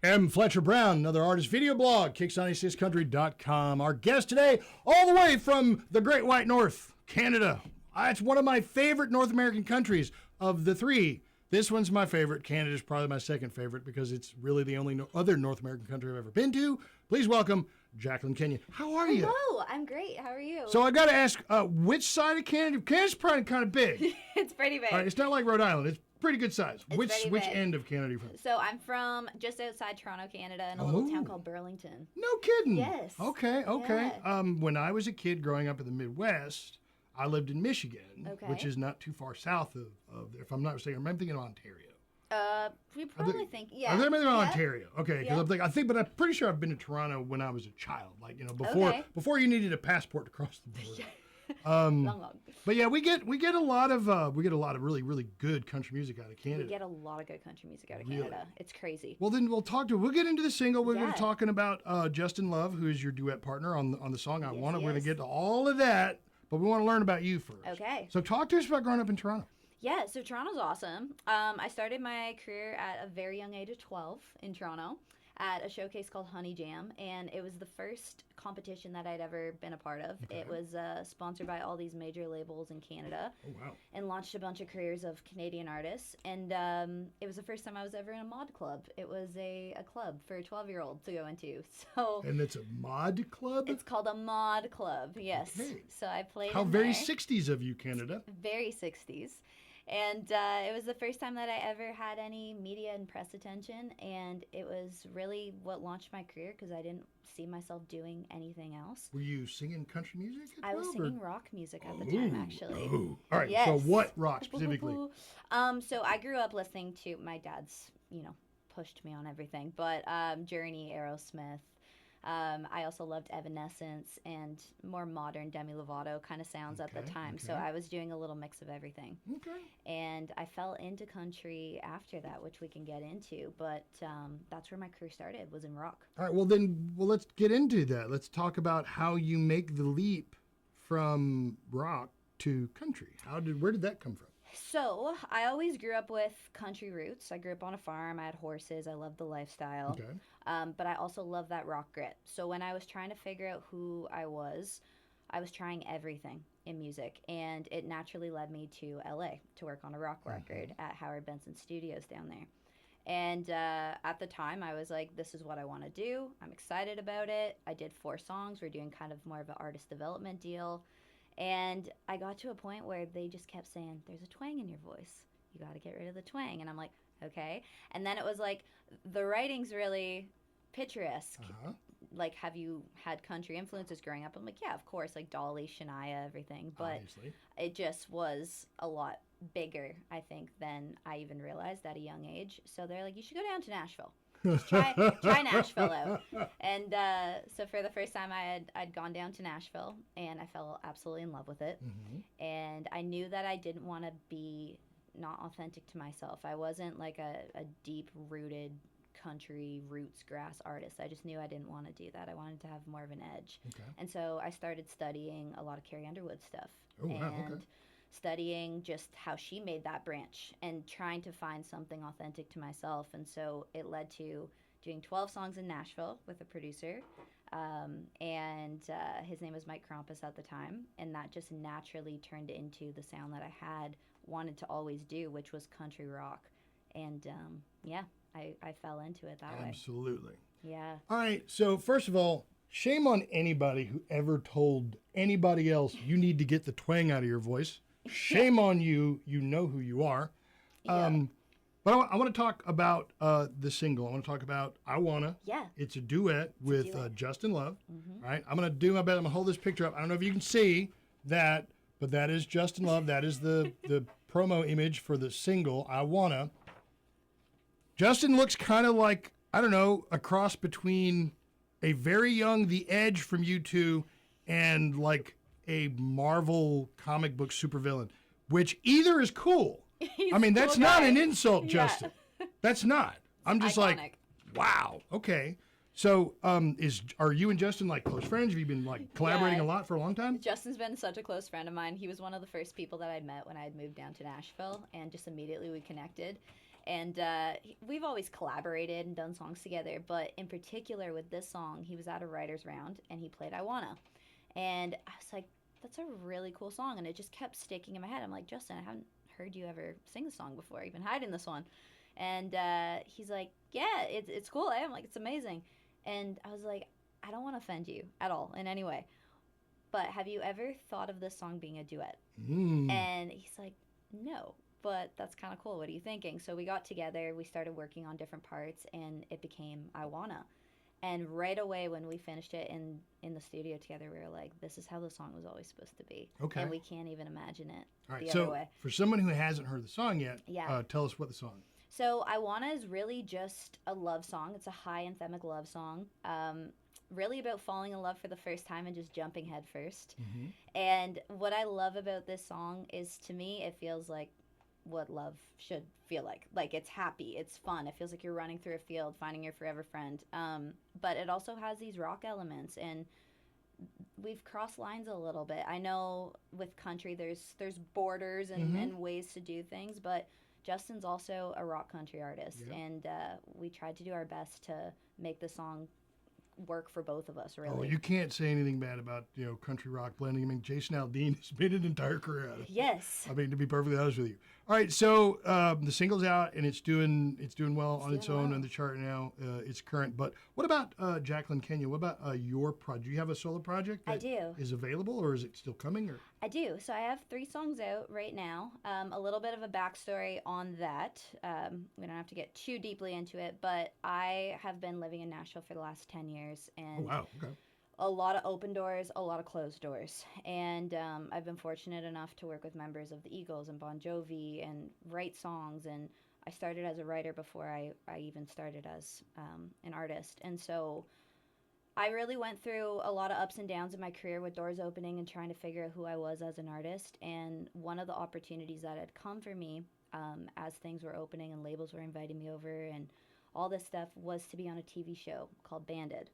am Fletcher Brown, another artist video blog, Kick96Country.com. Our guest today, all the way from the Great White North, Canada. It's one of my favorite North American countries of the three. This one's my favorite. Canada's probably my second favorite because it's really the only other North American country I've ever been to. Please welcome Jackly Kenyon. How are you? Hello, I'm great. How are you? So I got to ask, which side of Canada? Canada's probably kind of big. It's pretty big. All right, it's not like Rhode Island. It's pretty good size. It's Which very big. end of Canada are you from? So I'm from just outside Toronto, Canada, in a little town called Burlington. No kidding. Yes. Okay. Yeah. When I was a kid growing up in the Midwest, I lived in Michigan, Okay. which is not too far south of there. If I'm not mistaken, I'm thinking of Ontario. We probably think, yeah. I'm thinking of Yeah. Ontario. Okay, because but I'm pretty sure I've been to Toronto when I was a child, like before you needed a passport to cross the border. Long. But yeah, we get a lot of really really good country music out of Canada. We get a lot of good country music out of Canada. It's crazy. Well, then we'll get into the single. We're going Yeah. to be talking about Justin Love, who is your duet partner on the song I Want It. We're going yes. to get to all of that, but we want to learn about you first. Okay. So talk to us about growing up in Toronto. Yeah, so Toronto's awesome. I started my career at a very young age of 12 in Toronto at a showcase called Honey Jam, and it was the first competition that I'd ever been a part of. Okay. It was sponsored by all these major labels in Canada. Oh, wow. And launched a bunch of careers of Canadian artists. And it was the first time I was ever in a mod club. It was a club for a 12-year-old to go into. So And it's a mod club? it's called a mod club, yes. Okay. So I played How in very there. 60s of you, Canada. Very 60s. And it was the first time that I ever had any media and press attention, and it was really what launched my career because I didn't see myself doing anything else. Were you singing country music at I was 12, singing rock music at the time, actually. All right, Yes. so what rock specifically? So I grew up listening to my dad's, pushed me on everything, but Journey, Aerosmith. I also loved Evanescence and more modern Demi Lovato kind of sounds at the time. So I was doing a little mix of everything. Okay. And I fell into country after that, which we can get into. But that's where my career started, was in rock. All right, well, let's get into that. Let's talk about how you make the leap from rock to country. Where did that come from? So I always grew up with country roots. I grew up on a farm. I had horses. I loved the lifestyle. Okay. But I also love that rock grit. So when I was trying to figure out who I was trying everything in music. And it naturally led me to LA to work on a rock record at Howard Benson Studios down there. And at the time, I was like, this is what I want to do. I'm excited about it. I did 4 songs. We're doing kind of more of an artist development deal. And I got to a point where they just kept saying, there's a twang in your voice. You got to get rid of the twang. And I'm like, okay. And then it was like, the writing's really picturesque. Like, have you had country influences growing up? I'm like, yeah, of course, like Dolly, Shania, everything. But Obviously. it just was a lot bigger, I think, than I even realized at a young age. So they're like, you should go down to Nashville. Just try Nashville out. And so for the first time, I'd gone down to Nashville, and I fell absolutely in love with it. Mm-hmm. And I knew that I didn't want to be not authentic to myself. I wasn't like a deep-rooted country roots grass artist. I just knew I didn't want to do that. I wanted to have more of an edge. Okay. And so I started studying a lot of Carrie Underwood stuff. Oh, wow, okay. Studying just how she made that branch and trying to find something authentic to myself. And so it led to doing 12 songs in Nashville with a producer. And his name was Mike Krampus at the time. And that just naturally turned into the sound that I had wanted to always do, which was country rock. And I fell into it that way. Absolutely. Yeah. All right, so first of all, shame on anybody who ever told anybody else you need to get the twang out of your voice. Shame on you. You know who you are. Yeah. But I want to talk about the single. I want to talk about I Wanna. Yeah. It's a duet with Justin Love. Mm-hmm. All right. I'm going to do my best. I'm going to hold this picture up. I don't know if you can see that, but that is Justin Love. That is the promo image for the single I Wanna. Justin looks kind of like, I don't know, a cross between a very young The Edge from U2 and like a Marvel comic book supervillain, which either is cool. I mean, that's not an insult, Justin. That's not. I'm just iconic. like, wow, okay. So, are you and Justin like close friends? Have you been like collaborating a lot for a long time? Justin's been such a close friend of mine. He was one of the first people that I met when I had moved down to Nashville, and just immediately we connected. And we've always collaborated and done songs together, but in particular with this song, he was at a writer's round and he played I Wanna. And I was like, that's a really cool song. And it just kept sticking in my head. I'm like, Justin, I haven't heard you ever sing the song before, even hide in this one. And he's like, yeah, it's cool. I'm like, it's amazing. And I was like, I don't want to offend you at all in any way, but have you ever thought of this song being a duet? And he's like, no, but that's kind of cool. What are you thinking? So we got together, we started working on different parts, and it became I Wanna. And right away when we finished it in the studio together, we were like, this is how the song was always supposed to be. Okay. And we can't even imagine it All right. the So other way. for someone who hasn't heard the song yet, Yeah. Tell us what the song is. So I Wanna is really just a love song. It's a high anthemic love song. Really about falling in love for the first time and just jumping head first. And what I love about this song is, to me, it feels like what love should feel like. Like, it's happy, it's fun, it feels like you're running through a field finding your forever friend. But it also has these rock elements, and we've crossed lines a little bit. I know with country there's borders and ways to do things, but Justin's also a rock country artist. Yep. And we tried to do our best to make the song work for both of us, really. Oh, you can't say anything bad about, country rock blending. I mean, Jason Aldean has made an entire career out of it. Yes. I mean, to be perfectly honest with you. All right, so the single's out and it's doing well on its own on the chart now. It's current. But what about Jackly Kenyon? What about your project? Do you have a solo project that I do. is available, or is it still coming? Or I do. So I have 3 songs out right now. A little bit of a backstory on that. We don't have to get too deeply into it, but I have been living in Nashville for the last 10 years. And oh, wow, okay. a lot of open doors, a lot of closed doors. And I've been fortunate enough to work with members of the Eagles and Bon Jovi and write songs. And I started as a writer before I even started as an artist. And so I really went through a lot of ups and downs in my career with doors opening and trying to figure out who I was as an artist. And one of the opportunities that had come for me as things were opening and labels were inviting me over and all this stuff was to be on a TV show called Banded.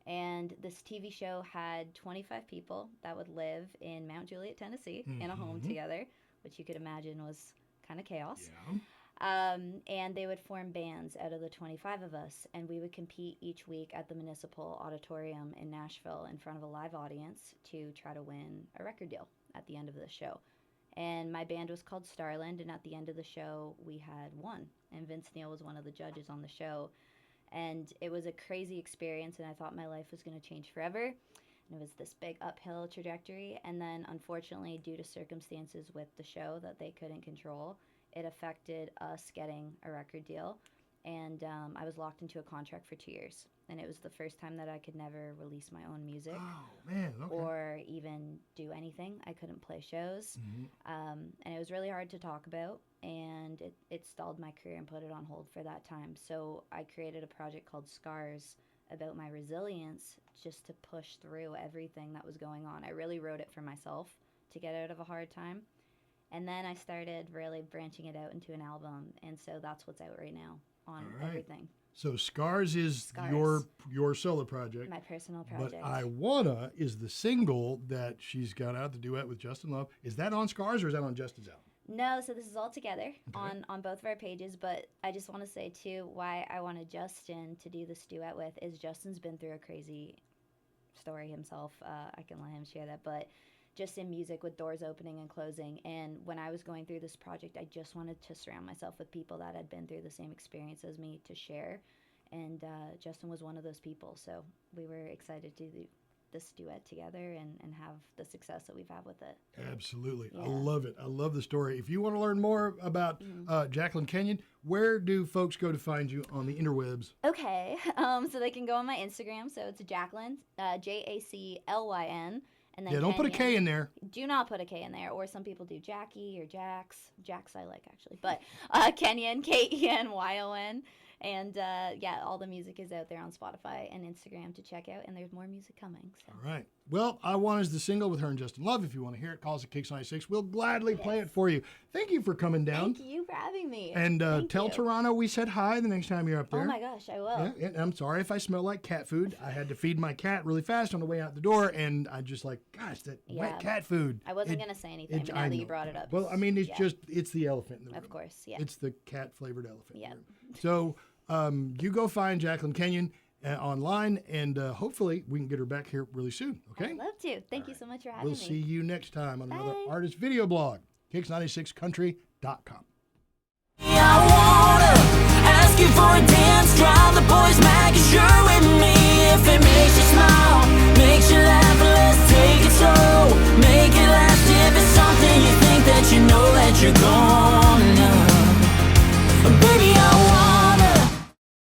And this TV show had 25 people that would live in Mount Juliet, Tennessee, in a home together, which you could imagine was kind of chaos. Yeah. And they would form bands out of the 25 of us, and we would compete each week at the Municipal Auditorium in Nashville in front of a live audience to try to win a record deal at the end of the show. And my band was called Starland, and at the end of the show, we had won. And Vince Neil was one of the judges on the show. And it was a crazy experience, and I thought my life was going to change forever. And it was this big uphill trajectory. And then, unfortunately, due to circumstances with the show that they couldn't control, it affected us getting a record deal. And I was locked into a contract for 2 years. And it was the first time that I could never release my own music. Oh, man. Okay. Or even do anything. I couldn't play shows. And it was really hard to talk about. And it stalled my career and put it on hold for that time. So I created a project called Scars about my resilience, just to push through everything that was going on. I really wrote it for myself to get out of a hard time. And then I started really branching it out into an album. And so that's what's out right now on everything. So Scars is your solo project. My personal project. But I Wanna is the single that she's got out, the duet with Justin Love. Is that on Scars or is that on Justin's album? No, so this is all together on both of our pages, but I just want to say, too, why I wanted Justin to do this duet with is Justin's been through a crazy story himself. I can let him share that, but just in music with doors opening and closing. And when I was going through this project, I just wanted to surround myself with people that had been through the same experience as me to share. And Justin was one of those people, so we were excited to do this duet together and have the success that we've had with it. Absolutely. Yeah. I love it. I love the story. If you want to learn more about Jackly Kenyon, where do folks go to find you on the interwebs? Okay, so they can go on my Instagram. So it's Jaclyn, Jaclyn. And then Don't put a K in there. Do not put a K in there. Or some people do Jackie or Jax. Jax I like, actually. But Kenyon, Kenyon. And all the music is out there on Spotify and Instagram to check out. And there's more music coming. So. All right. Well, I Want is the single with her and Justin Love. If you want to hear it, call us at Kicks 96. We'll gladly play it for you. Thank you for coming down. Thank you for having me. And Thank tell you. Toronto we said hi the next time you're up there. Oh my gosh, I will. Yeah, and I'm sorry if I smell like cat food. I had to feed my cat really fast on the way out the door, and I just like, gosh, that wet cat food. I wasn't going to say anything, but now that you brought it up. Well, I mean, it's the elephant in the room. Of course, yeah. It's the cat-flavored elephant. Yeah. So you go find Jackly Kenyon online, and hopefully we can get her back here really soon, okay? I'd love to. Thank you so much for having We'll me. see you next time on another Bye. artist video blog, kicks96country.com. I wanna ask you for a dance, drive the boys' mag, sure with me if it makes you smile.